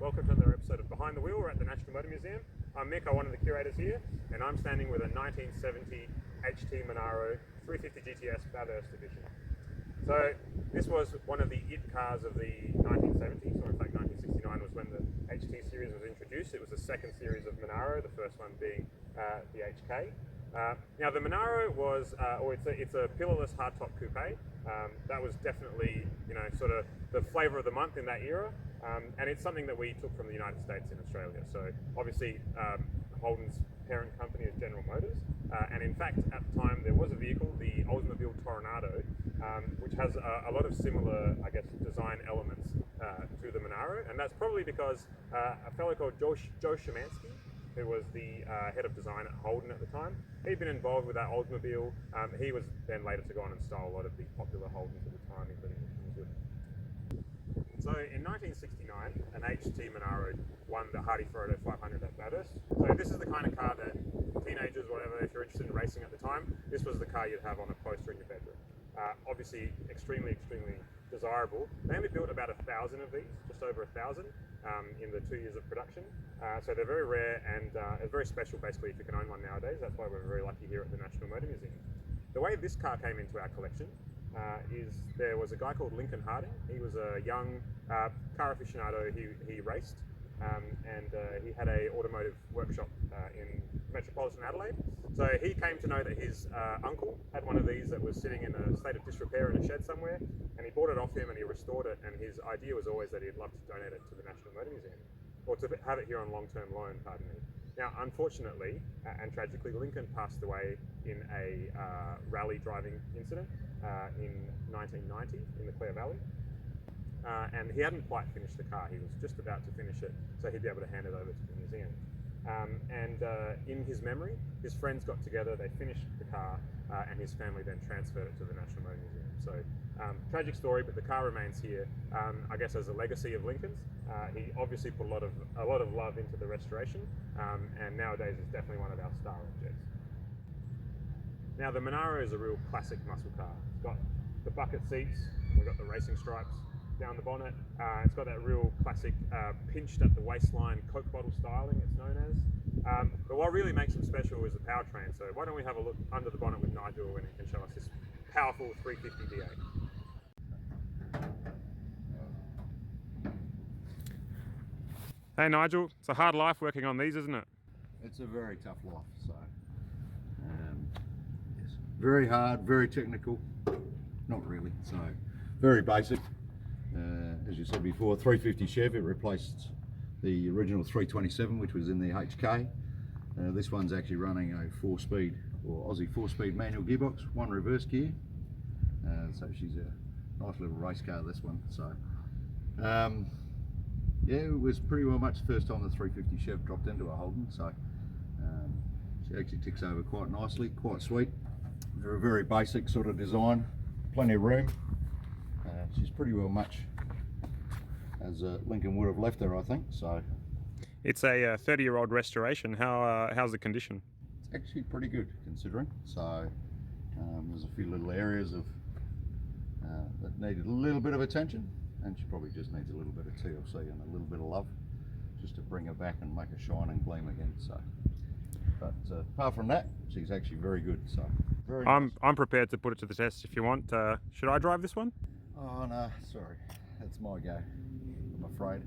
welcome to another episode of Behind the Wheel. We're at the National Motor Museum. I'm Mick, I'm one of the curators here, and I'm standing with a 1970 HT Monaro 350 GTS Bathurst edition. So this was one of the it cars of the 1970s, or in fact 1969 was when the HT series was introduced. It was the second series of Monaro, the first one being the HK. Now the Monaro was, it's a pillarless hardtop coupe. That was definitely, sort of the flavour of the month in that era, and it's something that we took from the United States in Australia. So obviously Holden's parent company is General Motors, and in fact at the time there was a vehicle, the Oldsmobile Toronado, which has a lot of similar, I guess, design elements to the Monaro, and that's probably because a fellow called Joe Szymanski, who was the head of design at Holden at the time, he'd been involved with that Oldsmobile. He was then later to go on and style a lot of the popular Holdens at the time, including the Kingswood. So in 1969, an HT Monaro won the Hardie-Ferodo 500 at Bathurst. So this is the kind of car that teenagers, whatever, if you're interested in racing at the time, this was the car you'd have on a poster in your bedroom. Obviously extremely desirable. They only built about 1,000 of these, just over 1,000 in the 2 years of production. So they're very rare, and it's very special basically if you can own one nowadays. That's why we're very lucky here at the National Motor Museum. The way this car came into our collection is there was a guy called Lincoln Harding. He was a young car aficionado. He raced, and he had a automotive workshop in metropolitan Adelaide. So he came to know that his uncle had one of these that was sitting in a state of disrepair in a shed somewhere, and he bought it off him and he restored it, and his idea was always that he'd love to donate it to the National Motor Museum, or to have it here on long-term loan, pardon me. Now, unfortunately, and tragically, Lincoln passed away in a rally driving incident in 1990 in the Clare Valley. And he hadn't quite finished the car. He was just about to finish it, so he'd be able to hand it over to the museum. In his memory, his friends got together, they finished the car, and his family then transferred it to the National Motor Museum. So, tragic story, but the car remains here, I guess, as a legacy of Lincoln's. He obviously put a lot of love into the restoration, and nowadays it's definitely one of our star objects. Now the Monaro is a real classic muscle car. It's got the bucket seats, we've got the racing stripes down the bonnet. It's got that real classic pinched at the waistline Coke bottle styling, it's known as. But what really makes them special is the powertrain. So why don't we have a look under the bonnet with Nigel, and he can show us this powerful 350 V8. Hey Nigel, it's a hard life working on these, isn't it? It's a very tough life, so yes, very hard, very technical. Not really, so very basic. As you said before, 350 Chev, it replaced the original 327, which was in the HK. This one's actually running a 4-speed or Aussie 4-speed manual gearbox, 1 reverse gear. So she's a nice little race car, this one. So yeah, it was pretty well much the first time the 350 Chev dropped into a Holden. So she actually ticks over quite nicely, quite sweet. They're a very basic sort of design, plenty of room. She's pretty well much as Lincoln would have left her, I think. So it's a 30-year-old restoration. How's the condition? It's actually pretty good considering. So there's a few little areas of that needed a little bit of attention, and she probably just needs a little bit of TLC and a little bit of love just to bring her back and make her shine and gleam again. So, but apart from that, she's actually very good. So very nice. I'm prepared to put it to the test if you want. Should I drive this one? Oh no, sorry, that's my go, I'm afraid.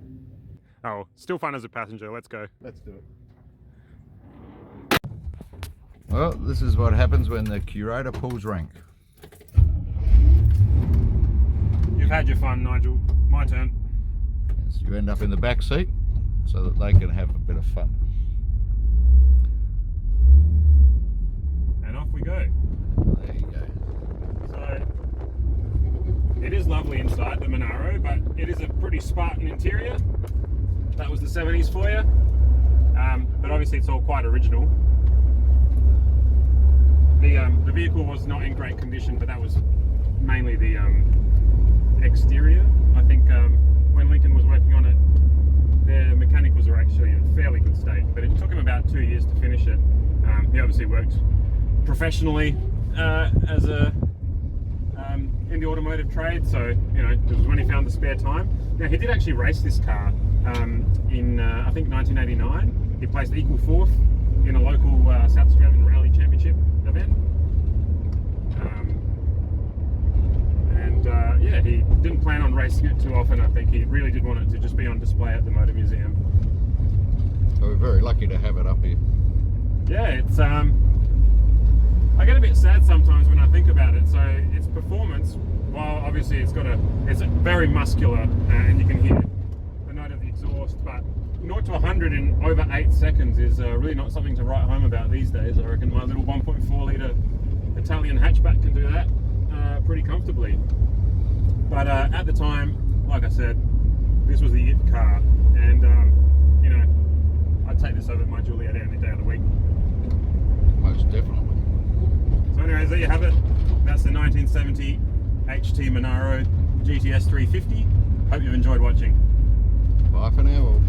Oh, still fun as a passenger, let's go. Let's do it. Well, this is what happens when the curator pulls rank. You've had your fun, Nigel. My turn. Yes, you end up in the back seat so that they can have a bit of fun. And off we go. There you go. So, it is lovely inside the Monaro, but it is a pretty Spartan interior. That was the 70s for you. But obviously it's all quite original. The vehicle was not in great condition, but that was mainly the exterior. I think when Lincoln was working on it, their mechanicals were actually in fairly good state, but it took him about 2 years to finish it. He obviously worked professionally in the automotive trade, so it was when he found the spare time. Now he did actually race this car in I think 1989. He placed equal fourth in a local South Australian Rally Championship event. Yeah, he didn't plan on racing it too often. I think he really did want it to just be on display at the Motor Museum. So we're very lucky to have it up here. Yeah, it's I get a bit sad sometimes when I think about it. So its performance, while obviously it's very muscular, and you can hear the note of the exhaust, but 0 to 100 in over 8 seconds is really not something to write home about these days. I reckon my little 1.4 litre Italian hatchback can do that pretty comfortably. But at the time, like I said, this was the it car, and you know, I'd take this over my Juliet any day of the week. Most definitely. So anyways, there you have it. That's the 1970 HT Monaro GTS 350. Hope you've enjoyed watching. Bye for now.